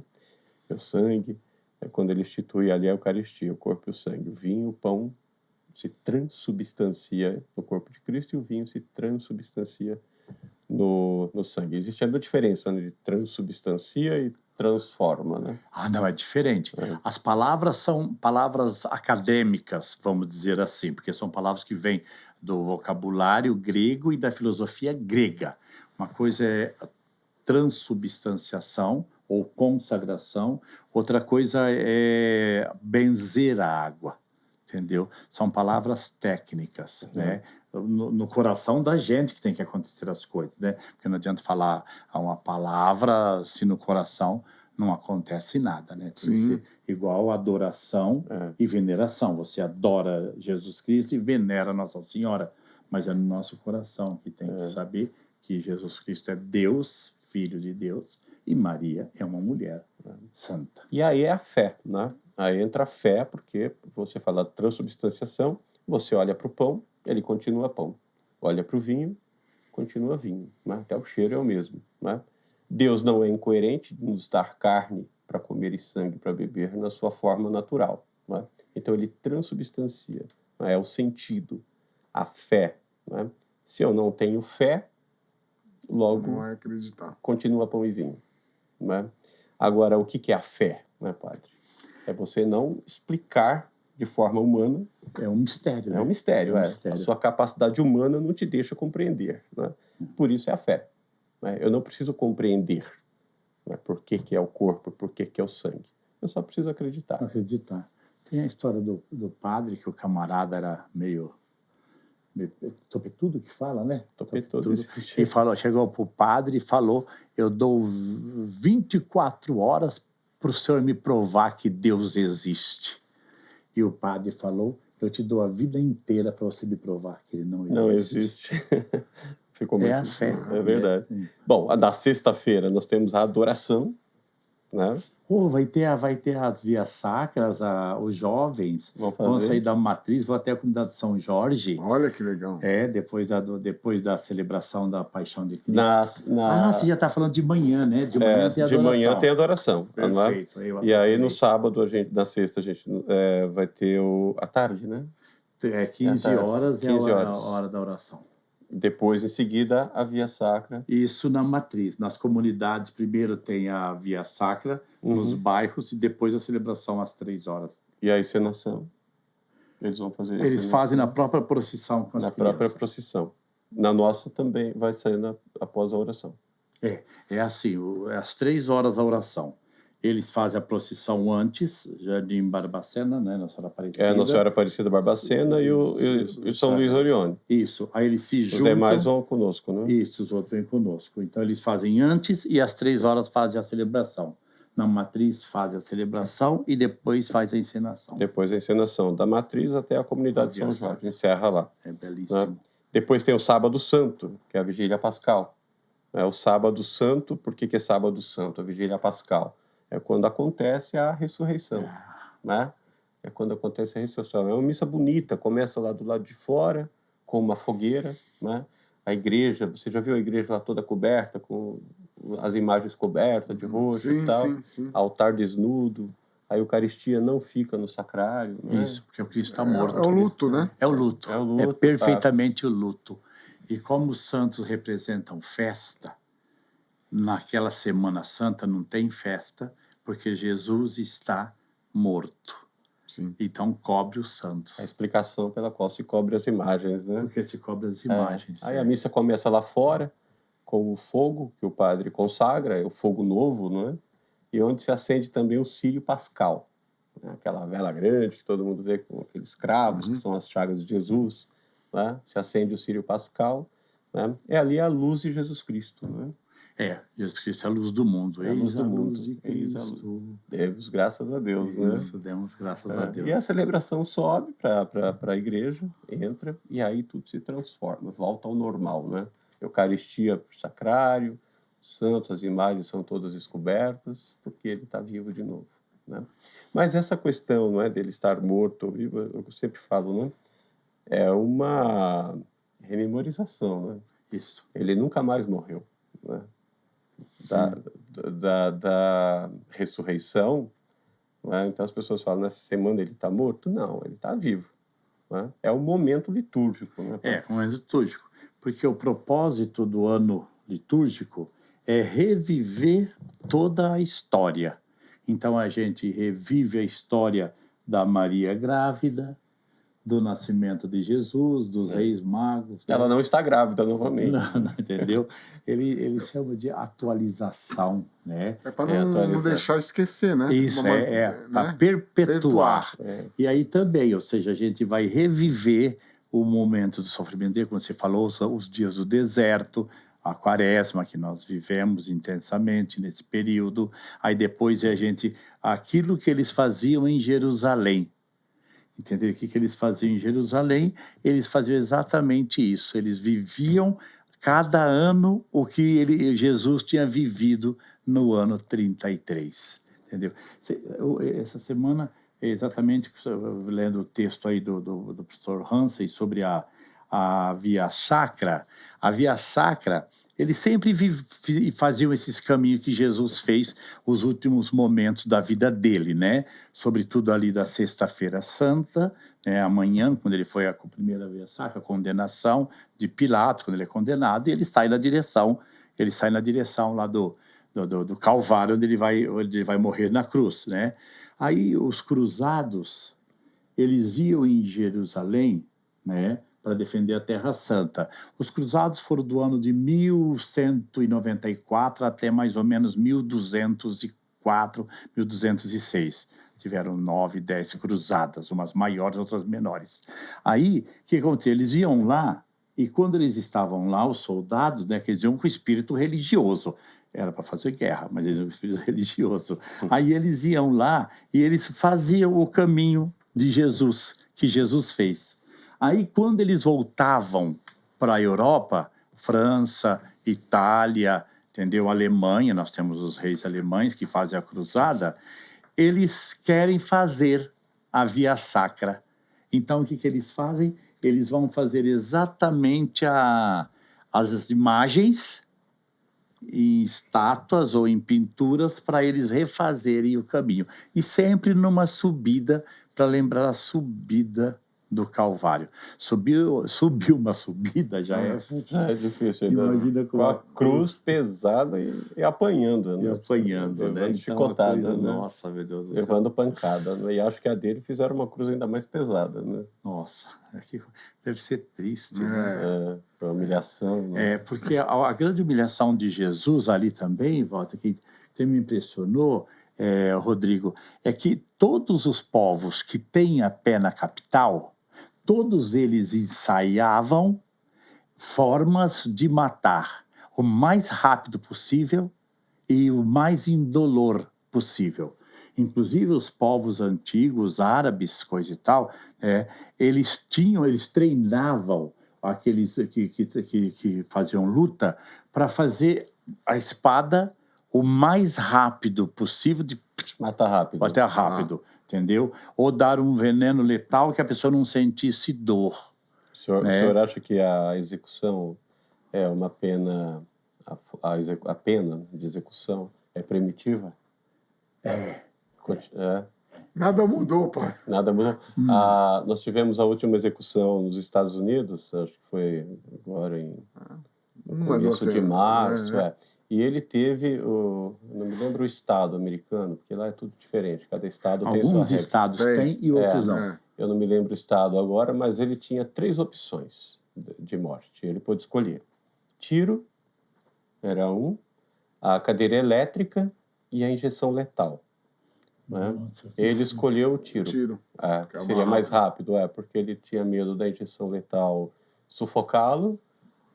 S1: Meu sangue. É quando ele institui ali a Eucaristia, o corpo e o sangue. O vinho, o pão se transubstancia no corpo de Cristo e o vinho se transubstancia no sangue. Existe a diferença, né, de transubstancia e transforma, né?
S2: Não, é diferente. As palavras são palavras acadêmicas, vamos dizer assim, porque são palavras que vêm do vocabulário grego e da filosofia grega. Uma coisa é transubstanciação ou consagração, outra coisa é benzer a água. Entendeu? São palavras técnicas, né? No coração da gente que tem que acontecer as coisas, né? Porque não adianta falar uma palavra se no coração não acontece nada, né? Tem que ser igual adoração e veneração. Você adora Jesus Cristo e venera Nossa Senhora. mas é no nosso coração que tem que saber que Jesus Cristo é Deus, Filho de Deus, e Maria é uma mulher santa.
S1: E aí é a fé, né? Aí entra a fé, porque você fala de transubstanciação, você olha para o pão, ele continua pão. Olha para o vinho, continua vinho. Né? Até o cheiro é o mesmo. Né? Deus não é incoerente de nos dar carne para comer e sangue para beber na sua forma natural. Né? Então ele transubstancia. Né? É o sentido, a fé. Né? Se eu não tenho fé, logo
S3: não vai acreditar.
S1: Continua pão e vinho. Né? Agora, o que é a fé, né, padre? É você não explicar de forma humana.
S2: É um mistério.
S1: É um mistério, A sua capacidade humana não te deixa compreender. Né? Por isso é a fé. Né? Eu não preciso compreender, né, por que é o corpo, por que é o sangue. Eu só preciso acreditar.
S2: Acreditar. Tem a história do padre, que o camarada era meio topetudo que fala, né?
S1: Topetudo.
S2: E falou, chegou pro padre e falou, eu dou 24 horas para o senhor me provar que Deus existe. E o padre falou, eu te dou a vida inteira para você me provar que ele não existe.
S1: Não existe. Ficou muito...
S2: É a fé.
S1: É verdade. Bom, na sexta-feira nós temos a adoração, né?
S2: Vai ter as vias sacras, os jovens vão sair da matriz, vão até a comunidade de São Jorge.
S3: Olha que legal.
S2: Depois da celebração da Paixão de Cristo. Você já está falando de manhã, né?
S1: De manhã tem adoração. De manhã tem adoração.
S2: Perfeito.
S1: E aí no sábado, na sexta, a gente vai ter à tarde, né?
S2: 15 horas é a hora da oração.
S1: Depois, em seguida, a Via Sacra.
S2: Isso na matriz. Nas comunidades, primeiro tem a Via Sacra, nos bairros, e depois a celebração às 3 horas.
S1: E a encenação? Eles vão fazer
S2: Eles fazem na própria procissão com as crianças.
S1: Na própria procissão. Na nossa também vai sair após a oração.
S2: É assim, às 3 horas a oração. Eles fazem a procissão antes, Jardim Barbacena, né? Nossa Senhora Aparecida.
S1: Nossa Senhora Aparecida Barbacena e o São Luís Orione.
S2: Isso. Aí eles se juntam.
S1: Os demais vão conosco, né?
S2: Isso, os outros vêm conosco. Então eles fazem antes e às 3 horas fazem a celebração. Na matriz fazem a celebração e depois faz a encenação.
S1: Depois a encenação da matriz até a comunidade de São Jorge. Encerra lá.
S2: É belíssimo.
S1: Né? Depois tem o Sábado Santo, que é a Vigília Pascal. O Sábado Santo, por que é Sábado Santo? A Vigília Pascal. É quando acontece a ressurreição, né? É quando acontece a ressurreição. É uma missa bonita, começa lá do lado de fora, com uma fogueira, né? A igreja, você já viu a igreja lá toda coberta, com as imagens cobertas de roxo e tal?
S3: Sim.
S1: Altar desnudo, a Eucaristia não fica no sacrário. Né?
S2: Isso, porque o Cristo está morto.
S3: É o luto, né?
S2: É o luto. É perfeitamente o luto. E como os santos representam festa, naquela Semana Santa não tem festa, porque Jesus está morto.
S3: Sim.
S2: Então cobre os santos.
S1: A explicação pela qual se cobre as imagens, né?
S2: Porque se cobre as imagens.
S1: Aí a missa começa lá fora, com o fogo que o padre consagra, é o fogo novo, não é? E onde se acende também o círio pascal, né? Aquela vela grande que todo mundo vê com aqueles cravos, que são as chagas de Jesus, né? Se acende o círio pascal, né? É ali a luz de Jesus Cristo, né?
S2: Jesus Cristo é a luz do mundo.
S1: É a luz do mundo.
S2: Luz de Cristo.
S1: Demos graças a Deus, né?
S2: Isso, demos graças a Deus.
S1: E a celebração sobe para a igreja, entra, e aí tudo se transforma, volta ao normal, né? Eucaristia para o sacrário, santos, as imagens são todas descobertas, porque ele está vivo de novo, né? Mas essa questão, não é, dele estar morto ou vivo, eu sempre falo, né? É uma rememorização, né?
S2: Isso.
S1: Ele nunca mais morreu, né? Da ressurreição, né? Então as pessoas falam, nessa semana ele está morto? Não, ele está vivo, né? É um momento litúrgico, né?
S2: Um momento litúrgico, porque o propósito do ano litúrgico é reviver toda a história. Então a gente revive a história da Maria grávida, do nascimento de Jesus, dos reis magos.
S1: Ela não está grávida novamente.
S2: Não, entendeu? Ele chama de atualização, né?
S3: É para não deixar esquecer, né?
S2: Isso, para perpetuar. E aí também, ou seja, a gente vai reviver o momento do sofrimento, como você falou, os dias do deserto, a quaresma que nós vivemos intensamente nesse período. Aí depois aquilo que eles faziam em Jerusalém. Entendeu? O que eles faziam em Jerusalém? Eles faziam exatamente isso. Eles viviam cada ano o que Jesus tinha vivido no ano 33. Entendeu? Essa semana, exatamente, lendo o texto aí do professor Hansen sobre a Via Sacra. A Via Sacra, eles sempre faziam esses caminhos que Jesus fez os últimos momentos da vida dele, né? Sobretudo ali da Sexta-feira Santa, né? Amanhã, quando ele foi a primeira Via Sacra, a condenação de Pilatos, quando ele é condenado, e ele sai na direção lá do Calvário, onde ele vai morrer na cruz, né? Aí os cruzados, eles iam em Jerusalém, né, para defender a Terra Santa. Os cruzados foram do ano de 1194 até mais ou menos 1204, 1206. Tiveram 9, 10 cruzadas, umas maiores, outras menores. Aí, o que aconteceu? Eles iam lá, e quando eles estavam lá, os soldados, né, que eles iam com o espírito religioso. Era para fazer guerra, mas eles iam com o espírito religioso. Aí eles iam lá e eles faziam o caminho de Jesus, que Jesus fez. Aí, quando eles voltavam para a Europa, França, Itália, entendeu? Alemanha, nós temos os reis alemães que fazem a cruzada, eles querem fazer a Via Sacra. Então, o que eles fazem? Eles vão fazer exatamente as imagens em estátuas ou em pinturas para eles refazerem o caminho. E sempre numa subida, para lembrar a subida do Calvário. Subiu uma subida, já é
S1: difícil. Imagina com a cruz pesada e apanhando.
S2: Né? E apanhando,
S1: levando
S2: né?
S1: chicotada,
S2: então,
S1: né?
S2: Nossa, meu Deus do
S1: céu. Levando pancada. Né? E acho que a dele fizeram uma cruz ainda mais pesada, né?
S2: Nossa, deve ser triste,
S1: né? Foi humilhação. Né?
S2: Porque a grande humilhação de Jesus ali também, Walter, que me impressionou, Rodrigo, é que todos os povos que têm a pé na capital, todos eles ensaiavam formas de matar o mais rápido possível e o mais indolor possível. Inclusive os povos antigos, árabes, coisa e tal, eles treinavam aqueles que faziam luta para fazer a espada o mais rápido possível, de
S1: matar rápido.
S2: Entendeu? Ou dar um veneno letal que a pessoa não sentisse dor.
S1: O senhor acha que a execução é uma pena, a pena de execução é primitiva?
S3: Nada mudou, pai.
S1: Nada mudou. Nós tivemos a última execução nos Estados Unidos, acho que foi agora no começo de março. E ele teve, não me lembro o estado americano, porque lá é tudo diferente, cada estado tem sua regra.
S2: Alguns estados têm e outros não.
S1: Eu não me lembro o estado agora, mas ele tinha 3 opções de morte. Ele pôde escolher. Tiro era um, a cadeira elétrica e a injeção letal. Né?
S2: Nossa,
S1: ele escolheu o tiro. Seria mais rápido, porque ele tinha medo da injeção letal sufocá-lo.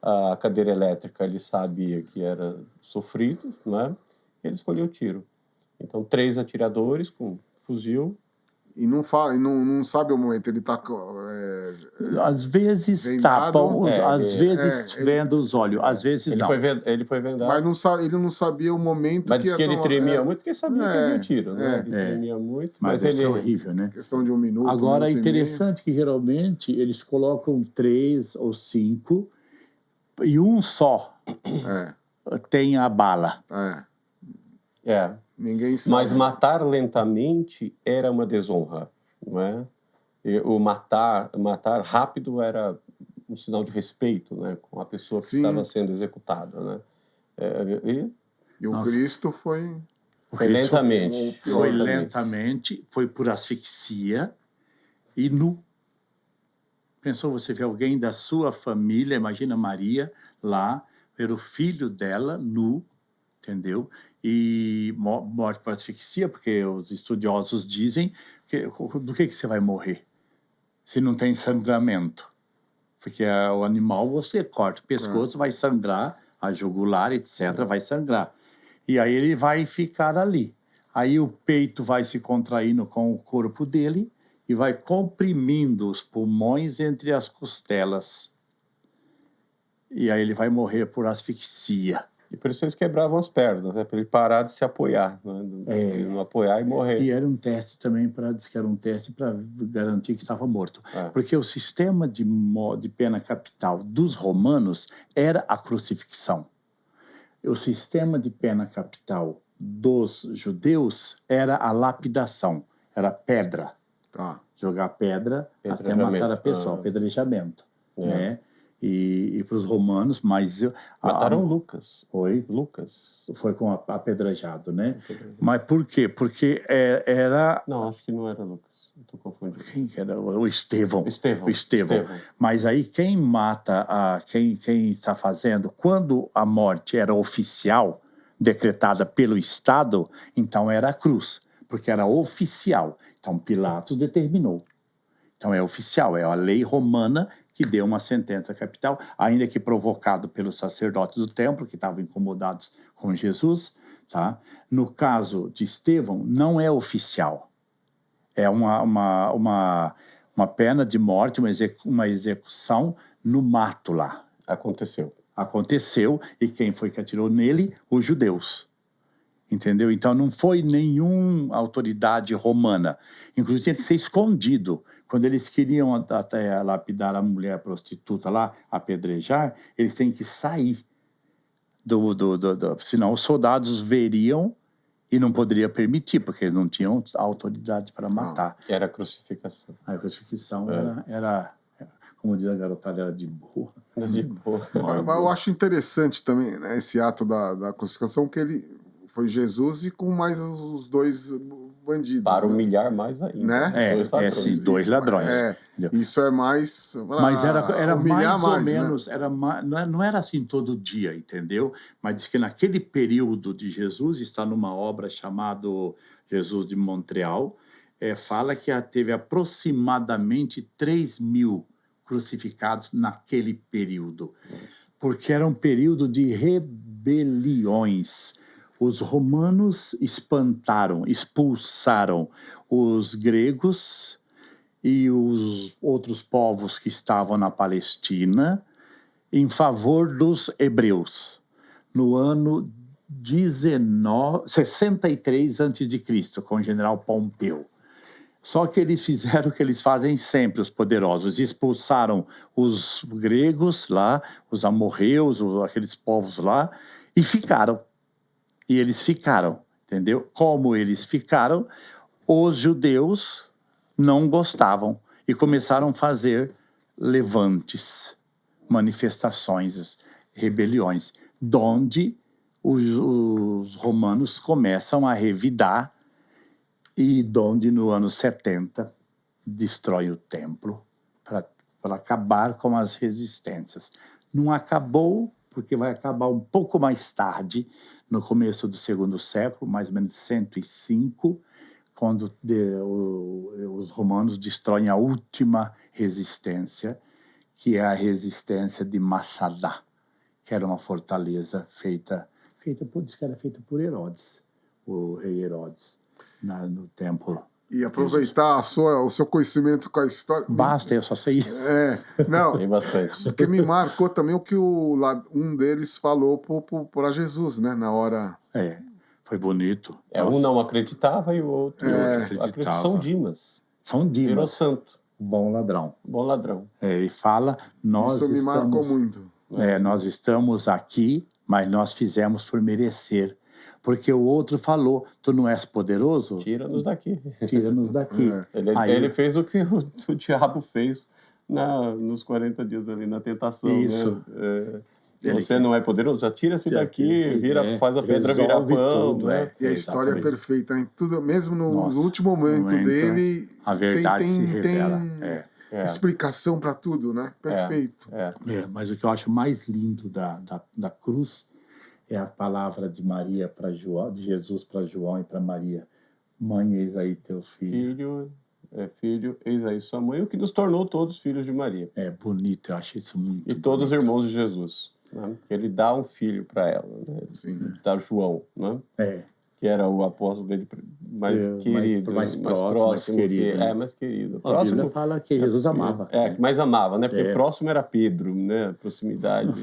S1: A cadeira elétrica ele sabia que era sofrido, né? Ele escolheu o tiro. Então, 3 atiradores com fuzil.
S3: E não sabe o momento, ele está...
S2: às vezes tapam, às vezes vendo os olhos, às vezes não.
S1: Ele foi vendado.
S3: Mas ele não sabia o momento
S1: mas que ele tremia muito, porque sabia que havia o tiro, né? Ele tremia muito.
S2: Mas ele é horrível, né?
S3: Questão de 1 minuto.
S2: Agora, é interessante que geralmente eles colocam 3 ou 5 e um só tem a bala.
S3: Ninguém sabe.
S1: Mas matar lentamente era uma desonra, não é? E o matar rápido era um sinal de respeito, né, com a pessoa que estava sendo executada, né?
S3: E o Cristo foi
S1: lentamente.
S2: Foi lentamente, foi por asfixia e nu. Pensou você ver alguém da sua família, imagina Maria lá, ver o filho dela nu, entendeu? E morte por asfixia, porque os estudiosos dizem que do que você vai morrer se não tem sangramento? Porque o animal você corta o pescoço, vai sangrar, a jugular, etc., vai sangrar. E aí ele vai ficar ali. Aí o peito vai se contraindo com o corpo dele e vai comprimindo os pulmões entre as costelas. E aí ele vai morrer por asfixia.
S1: E por isso eles quebravam as pernas, né? Para ele parar de se apoiar, né? Ele não apoiar e morrer.
S2: E era um teste também para garantir que estava morto. Porque o sistema de pena capital dos romanos era a crucifixão. O sistema de pena capital dos judeus era a lapidação, era pedra. Jogar pedra até matar a pessoa, apedrejamento. Né? E para os romanos, mas...
S1: Mataram Lucas.
S2: Foi?
S1: Lucas.
S2: Foi com apedrejado, né? Mas por quê? Porque era...
S1: Não, acho que não era Lucas. Estou confundindo.
S2: Quem que era? O Estevão.
S1: Estevão.
S2: Mas aí quem mata, quem está fazendo, quando a morte era oficial, decretada pelo Estado, então era a cruz, porque era oficial. Então Pilatos determinou. Então é oficial, é a lei romana que deu uma sentença capital, ainda que provocado pelos sacerdotes do templo, que estavam incomodados com Jesus. Tá? No caso de Estevão, não é oficial. É uma pena de morte, uma execução no mato lá. Aconteceu, e quem foi que atirou nele? Os judeus. Entendeu? Então não foi nenhuma autoridade romana. Inclusive tinha que ser escondido. Quando eles queriam até lapidar a mulher prostituta lá, apedrejar, eles têm que sair. Senão os soldados veriam e não poderia permitir, porque eles não tinham autoridade para matar.
S1: Era a crucificação.
S2: A crucificação era, como diz a garotada, era de boa.
S3: Mas eu acho interessante também, né, esse ato da crucificação, que ele foi Jesus e com mais os dois bandidos.
S1: Para humilhar mais ainda.
S3: Né?
S2: Dois ladrões.
S3: Isso é mais...
S2: Mas era mais ou menos, né? Não era assim todo dia, entendeu? Mas diz que naquele período de Jesus, está numa obra chamada Jesus de Montreal, fala que teve aproximadamente 3.000 crucificados naquele período. Porque era um período de rebeliões. Os romanos expulsaram os gregos e os outros povos que estavam na Palestina em favor dos hebreus, no ano 63 a.C., com o general Pompeu. Só que eles fizeram o que eles fazem sempre, os poderosos. Expulsaram os gregos lá, os amorreus, aqueles povos lá, e ficaram. E eles ficaram, entendeu? Como eles ficaram, os judeus não gostavam e começaram a fazer levantes, manifestações, rebeliões, donde os romanos começam a revidar e donde no ano 70 destrói o templo para acabar com as resistências. Não acabou, porque vai acabar um pouco mais tarde, no começo do segundo século, mais ou menos 105, quando os romanos destroem a última resistência, que é a resistência de Massadá, que era uma fortaleza feita por Herodes, o rei Herodes, no templo.
S3: E aproveitar o seu conhecimento com a história.
S2: Basta, eu só sei isso.
S3: Não.
S1: Tem bastante.
S3: Porque me marcou também o que um deles falou para Jesus, né? Na hora.
S2: Foi bonito.
S1: Um não acreditava e o outro acreditava. São Dimas. Virou santo.
S2: Bom ladrão. Ele fala,
S3: isso me marcou muito.
S2: Nós estamos aqui, mas nós fizemos por merecer. Porque o outro falou, tu não és poderoso?
S1: Tira-nos daqui.
S2: Ele
S1: fez o que o diabo fez nos 40 dias ali na tentação.
S2: Isso.
S1: Né? Você não é poderoso? Atira-se daqui, faz a pedra virar pão.
S3: Tudo, né? E a história é perfeita. Né? Tudo, mesmo no último momento dele,
S2: a verdade se revela.
S3: Explicação para tudo, né? Perfeito.
S2: Mas o que eu acho mais lindo da cruz é a palavra de Maria para João, de Jesus para João e para Maria. Mãe, eis aí teu filho.
S1: Filho, eis aí sua mãe, o que nos tornou todos filhos de Maria.
S2: É bonito, eu acho isso muito bonito.
S1: E todos irmãos de Jesus. Né? Ele dá um filho para ela, né? Dá João, né?
S2: É.
S1: Que era o apóstolo dele querido,
S2: mais próximo, mais querido, né?
S1: mais querido.
S2: A Bíblia fala que Jesus amava.
S1: Que mais amava, né? Porque o próximo era Pedro, né? A proximidade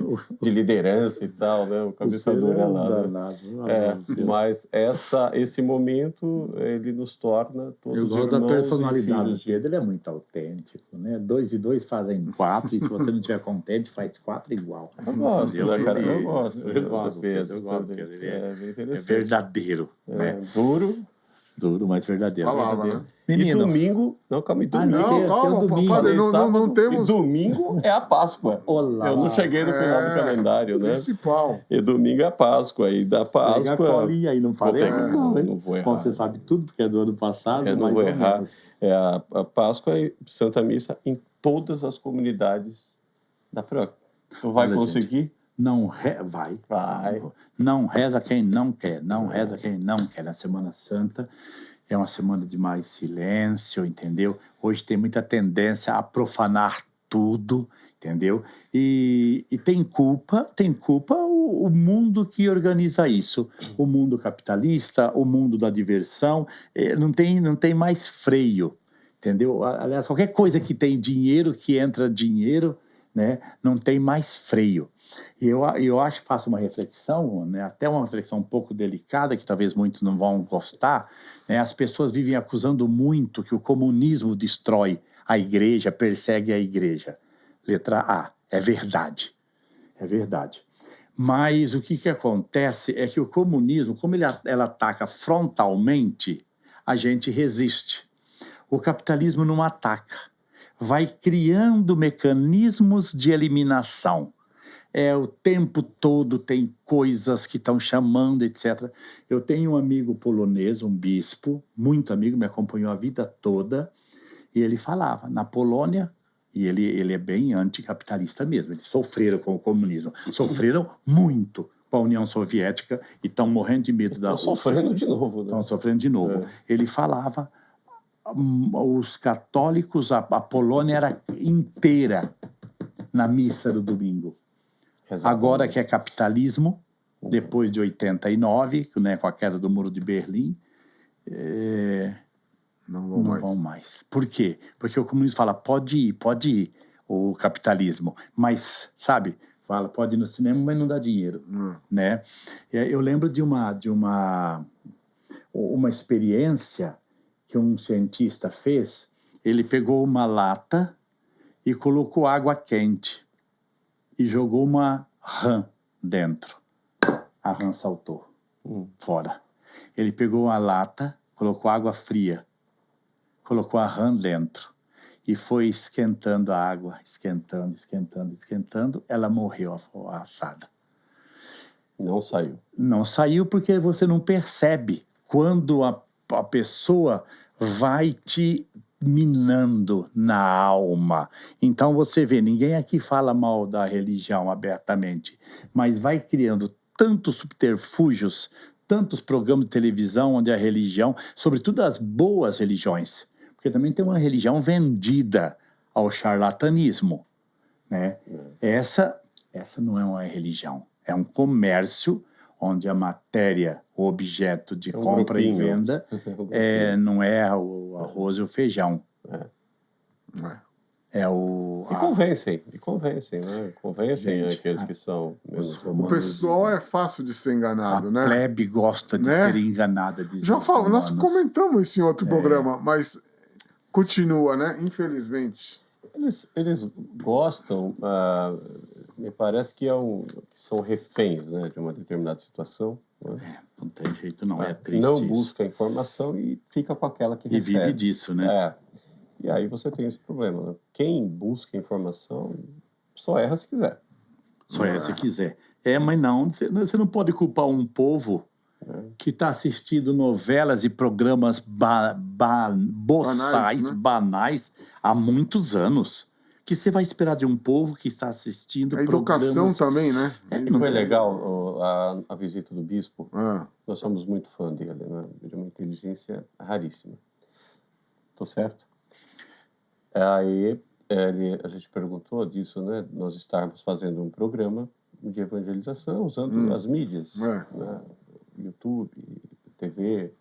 S1: de liderança e tal, né? O cabeçador é lá, né? Mas esse momento, ele nos torna todos irmãos.
S2: Eu gosto da personalidade do Pedro, ele é muito autêntico, né? 2 e 2 fazem 4, e se você não estiver contente, faz 4 igual.
S1: Eu gosto, né, cara? Eu gosto
S2: do Pedro. Ele é verdadeiro, né? Duro, mas verdadeiro.
S3: Falava, né?
S1: Menino. E domingo... Não, calma aí. Domingo.
S3: Não, calma,
S1: domingo,
S3: padre, não temos...
S1: E domingo é a Páscoa.
S2: Olá.
S1: Eu não cheguei no final do calendário, né?
S3: Principal.
S1: E domingo é a Páscoa. E da Páscoa...
S2: Pega a colinha aí, não falei?
S1: Não vou errar.
S2: Bom, você sabe tudo, porque é do ano passado.
S1: Não vou errar. A Páscoa é Santa Missa em todas as comunidades da Proc. Tu vai conseguir?
S2: Gente. Vai. Não reza quem não quer. Não reza quem não quer. Na Semana Santa é uma semana de mais silêncio, entendeu? Hoje tem muita tendência a profanar tudo, entendeu? E tem culpa o mundo que organiza isso. O mundo capitalista, o mundo da diversão, não tem mais freio, entendeu? Aliás, qualquer coisa que tem dinheiro, que entra dinheiro, né, não tem mais freio. E eu acho que faço uma reflexão, né, até uma reflexão um pouco delicada, que talvez muitos não vão gostar, né, as pessoas vivem acusando muito que o comunismo destrói a igreja, persegue a igreja. Letra A, é verdade. Mas o que acontece é que o comunismo, como ela ataca frontalmente, a gente resiste. O capitalismo não ataca, vai criando mecanismos de eliminação. O tempo todo tem coisas que estão chamando, etc. Eu tenho um amigo polonês, um bispo, muito amigo, me acompanhou a vida toda, e ele falava, na Polônia, e ele é bem anticapitalista mesmo, eles sofreram com o comunismo, sofreram muito com a União Soviética e estão morrendo de medo da Rússia.
S1: Estão sofrendo de novo, né?
S2: Estão sofrendo de novo. Ele falava, os católicos, a Polônia era inteira na missa do domingo. Agora que é capitalismo, depois de 89, né, com a queda do Muro de Berlim, não vão mais. Por quê? Porque o comunismo fala, pode ir, o capitalismo, mas, sabe, fala, pode ir no cinema, mas não dá dinheiro, né? Eu lembro de uma experiência que um cientista fez. Ele pegou uma lata e colocou água quente e jogou uma rã dentro. A rã saltou fora. Ele pegou uma lata, colocou água fria, colocou a rã dentro e foi esquentando a água, esquentando. Ela morreu assada. Não saiu porque você não percebe quando a pessoa vai te minando na alma. Então você vê, ninguém aqui fala mal da religião abertamente, mas vai criando tantos subterfúgios, tantos programas de televisão onde a religião, sobretudo as boas religiões, porque também tem uma religião vendida ao charlatanismo, né? Essa não é uma religião, é um comércio onde a matéria, o objeto de compra e venda, não é o arroz e o feijão.
S1: E convencem, né? Convencem aqueles que são...
S3: O pessoal é fácil de ser enganado, né?
S2: A plebe gosta de ser enganada.
S3: Nós comentamos isso em outro programa, mas continua, né? Infelizmente.
S1: Eles gostam... me parece que são reféns, né, de uma determinada situação. Né?
S2: Não tem jeito, não. É triste.
S1: Não busca informação e fica com aquela que recebe.
S2: E vive disso, né?
S1: E aí você tem esse problema. Né? Quem busca informação só erra se quiser.
S2: Só erra se quiser. Mas não, você não pode culpar um povo que está assistindo novelas e programas banais há muitos anos. Que você vai esperar de um povo que está assistindo
S3: a educação também, né?
S1: Foi legal a visita do bispo. Nós somos muito fã dele, né? De uma inteligência raríssima. Tô certo? Aí a gente perguntou disso, né? Nós estarmos fazendo um programa de evangelização usando as mídias, né? YouTube, TV.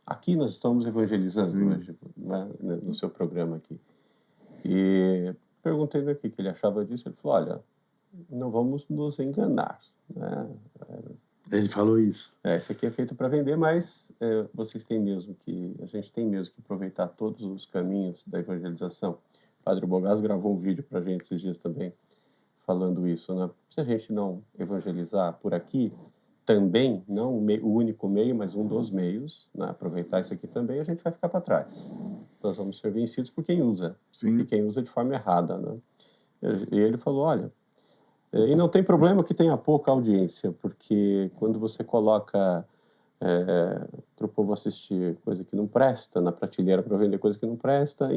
S1: aqui nós estamos evangelizando
S3: Sim.
S1: hoje, né, no seu programa aqui. E perguntei o que ele achava disso. Ele falou, olha, não vamos nos enganar, né?
S2: Ele falou isso.
S1: Isso aqui é feito para vender, mas a gente tem mesmo que aproveitar todos os caminhos da evangelização. O Padre Bogás gravou um vídeo para a gente esses dias também, falando isso, né? Se a gente não evangelizar por aqui, também, não o único meio, mas um dos meios, né? Aproveitar isso aqui também, a gente vai ficar para trás. Nós vamos ser vencidos por quem usa,
S3: Sim.
S1: e quem usa de forma errada, né? E ele falou, olha, e não tem problema que tenha pouca audiência, porque quando você coloca para o povo assistir coisa que não presta, na prateleira para vender coisa que não presta,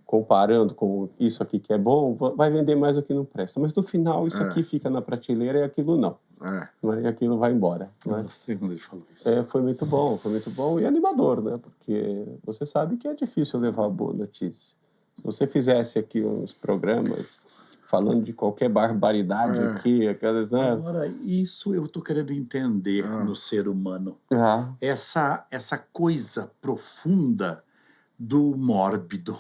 S1: comparando com isso aqui que é bom, vai vender mais o que não presta. Mas no final isso aqui fica na prateleira e aquilo não. E aquilo vai embora.
S2: Eu gostei quando ele falou isso.
S1: Foi muito bom e animador, né? Porque você sabe que é difícil levar a boa notícia. Se você fizesse aqui uns programas falando de qualquer barbaridade aqui, aquelas, né?
S2: Agora, isso eu estou querendo entender no ser humano.
S1: Ah.
S2: Essa coisa profunda do mórbido.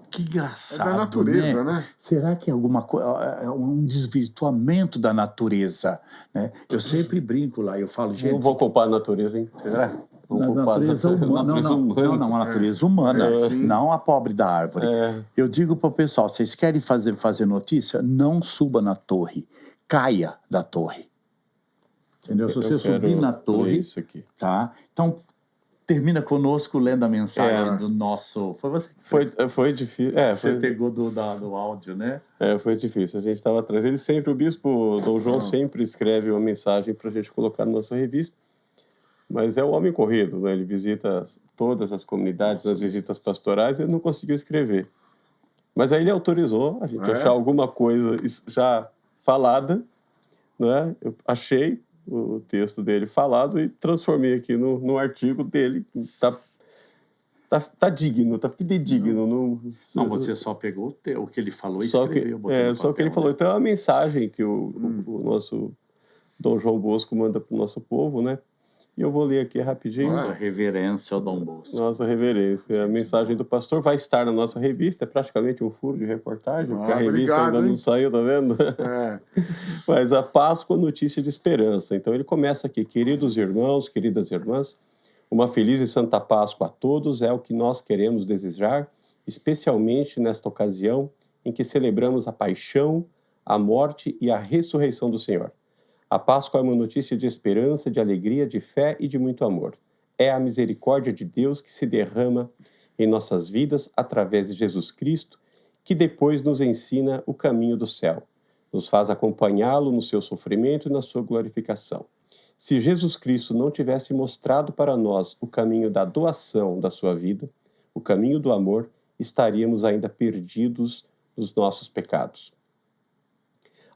S2: Que engraçado,
S3: É da natureza, né?
S2: Será que é alguma coisa, é um desvirtuamento da natureza, né? Eu sempre brinco lá, eu falo, gente...
S1: Não vou culpar a natureza, hein? Será?
S2: A natureza humana. Não, a natureza humana, não a pobre da árvore. Eu digo para o pessoal, vocês querem fazer notícia? Não suba na torre, caia da torre. Entendeu? Se você subir na torre,
S1: isso aqui.
S2: tá? Então, termina conosco lendo a mensagem do nosso... Foi você que
S1: foi difícil.
S2: Você pegou do áudio, né?
S1: Foi difícil. A gente estava atrás. O bispo Dom João sempre escreve uma mensagem para a gente colocar na nossa revista. Mas é o homem corrido, né? Ele visita todas as comunidades, nas visitas pastorais, e ele não conseguiu escrever. Mas aí ele autorizou a gente achar alguma coisa já falada, né? Eu achei o texto dele falado e transformei aqui no artigo dele. Tá digno, tá fidedigno.
S2: Não, você só pegou o que ele falou e escreveu.
S1: Só que ele falou. Então é uma mensagem que o nosso Dom João Bosco manda para o nosso povo, né? E eu vou ler aqui rapidinho.
S2: Nossa reverência ao Dom Bosco.
S1: Nossa reverência. A mensagem do pastor vai estar na nossa revista. É praticamente um furo de reportagem, porque a revista ainda não saiu, tá vendo? Mas a Páscoa, notícia de esperança. Então ele começa aqui. Queridos irmãos, queridas irmãs, uma feliz e santa Páscoa a todos é o que nós queremos desejar, especialmente nesta ocasião em que celebramos a paixão, a morte e a ressurreição do Senhor. A Páscoa é uma notícia de esperança, de alegria, de fé e de muito amor. É a misericórdia de Deus que se derrama em nossas vidas através de Jesus Cristo, que depois nos ensina o caminho do céu, nos faz acompanhá-lo no seu sofrimento e na sua glorificação. Se Jesus Cristo não tivesse mostrado para nós o caminho da doação da sua vida, o caminho do amor, estaríamos ainda perdidos nos nossos pecados.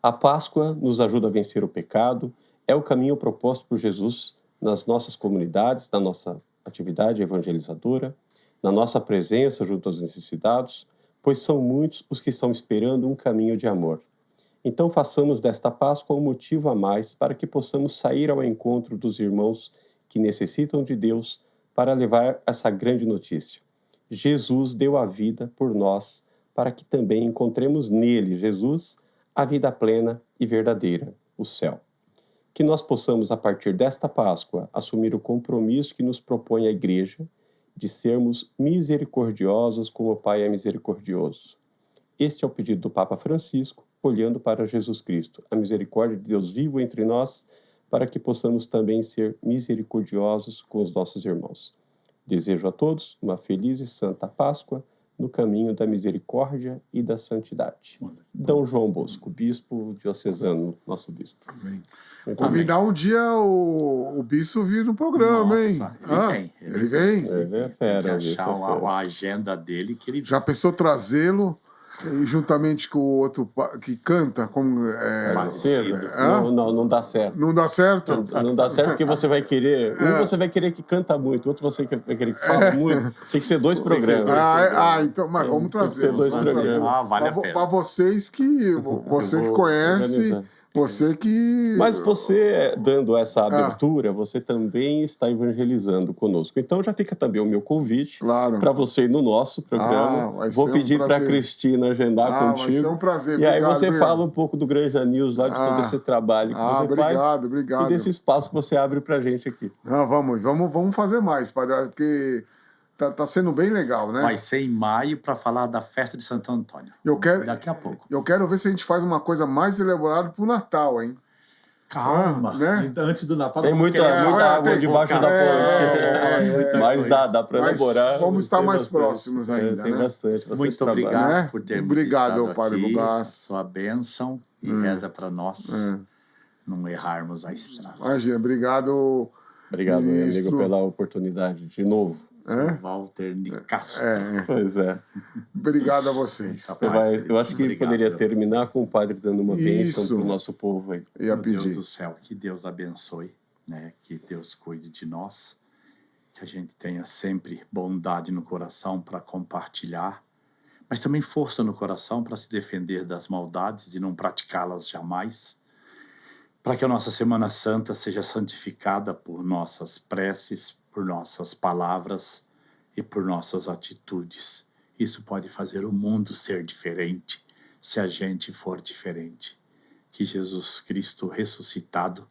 S1: A Páscoa nos ajuda a vencer o pecado, é o caminho proposto por Jesus nas nossas comunidades, na nossa atividade evangelizadora, na nossa presença junto aos necessitados, pois são muitos os que estão esperando um caminho de amor. Então façamos desta Páscoa um motivo a mais para que possamos sair ao encontro dos irmãos que necessitam de Deus para levar essa grande notícia. Jesus deu a vida por nós para que também encontremos nele, Jesus, a vida plena e verdadeira, o céu. Que nós possamos, a partir desta Páscoa, assumir o compromisso que nos propõe a Igreja de sermos misericordiosos como o Pai é misericordioso. Este é o pedido do Papa Francisco, olhando para Jesus Cristo, a misericórdia de Deus vivo entre nós, para que possamos também ser misericordiosos com os nossos irmãos. Desejo a todos uma feliz e santa Páscoa, no caminho da misericórdia e da santidade. Dom João Bosco, bispo diocesano, nosso bispo.
S3: Amém. Combinar um dia o bispo vir no programa,
S2: nossa,
S3: hein? Ele vem.
S1: Ele é fera.
S2: Tem que achar a agenda dele que ele...
S3: Já pensou trazê-lo e juntamente com o outro que canta como
S1: não dá certo.
S3: Não dá certo?
S1: Não dá certo porque você vai querer... você vai querer que canta muito, outro você vai querer que fala muito. Tem que ser dois programas.
S3: Então, mas vamos trazer.
S1: Tem que ser dois programas.
S2: Vale a pena.
S3: Para vocês que conhecem, Você que...
S1: Mas você, dando essa abertura, você também está evangelizando conosco. Então já fica também o meu convite
S3: Claro.
S1: para você ir no nosso programa.
S3: vai
S1: Vou
S3: ser um
S1: pedir para a
S3: prazer.
S1: Cristina agendar contigo.
S3: Vai ser um prazer.
S1: E aí
S3: Obrigado,
S1: você
S3: obrigado.
S1: fala um pouco do Granja News lá, de todo esse trabalho que você faz.
S3: Obrigado.
S1: E desse espaço que você abre para a gente aqui.
S3: Vamos fazer mais, padre, porque tá sendo bem legal, né?
S2: Vai ser em maio para falar da festa de Santo Antônio. Daqui a pouco.
S3: Eu quero ver se a gente faz uma coisa mais elaborada pro Natal, hein?
S2: Calma,
S3: né?
S2: Antes do Natal...
S1: Tem muita água debaixo da ponte. Mas dá para elaborar.
S3: Vamos estar mais próximos ainda,
S1: tem
S3: né?
S1: bastante
S2: Muito obrigado,
S3: né?
S2: por termos
S3: Obrigado,
S2: estado
S3: Padre
S2: aqui.
S3: Bugaz.
S2: Sua bênção e reza para nós não errarmos a estrada.
S3: Imagina, obrigado,
S1: Obrigado, meu
S3: ministro.
S1: amigo, pela oportunidade de novo.
S2: Walter Nicastro.
S1: Pois é.
S3: Obrigado a vocês.
S1: Eu acho que poderia terminar com o padre dando uma bênção para o nosso povo aí.
S3: Ia
S2: Meu
S3: pedir.
S2: Deus do céu, que Deus abençoe, né? Que Deus cuide de nós, que a gente tenha sempre bondade no coração para compartilhar, mas também força no coração para se defender das maldades e não praticá-las jamais, para que a nossa Semana Santa seja santificada por nossas preces, por nossas palavras e por nossas atitudes. Isso pode fazer o mundo ser diferente, se a gente for diferente. Que Jesus Cristo ressuscitado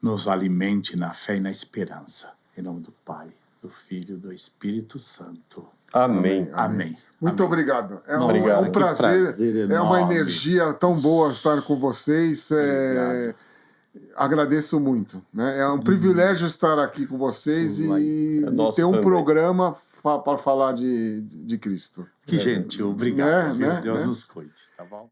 S2: nos alimente na fé e na esperança. Em nome do Pai, do Filho e do Espírito Santo.
S1: Amém.
S2: Amém.
S3: Muito obrigado. É
S1: Obrigado.
S3: um prazer,
S2: prazer
S3: é uma
S2: enorme.
S3: energia tão boa estar com vocês. Agradeço muito, né? É um privilégio estar aqui com vocês e ter um
S1: também.
S3: programa para falar de Cristo.
S2: Que gentil. Obrigado.
S3: Né?
S2: Deus nos cuide, tá bom?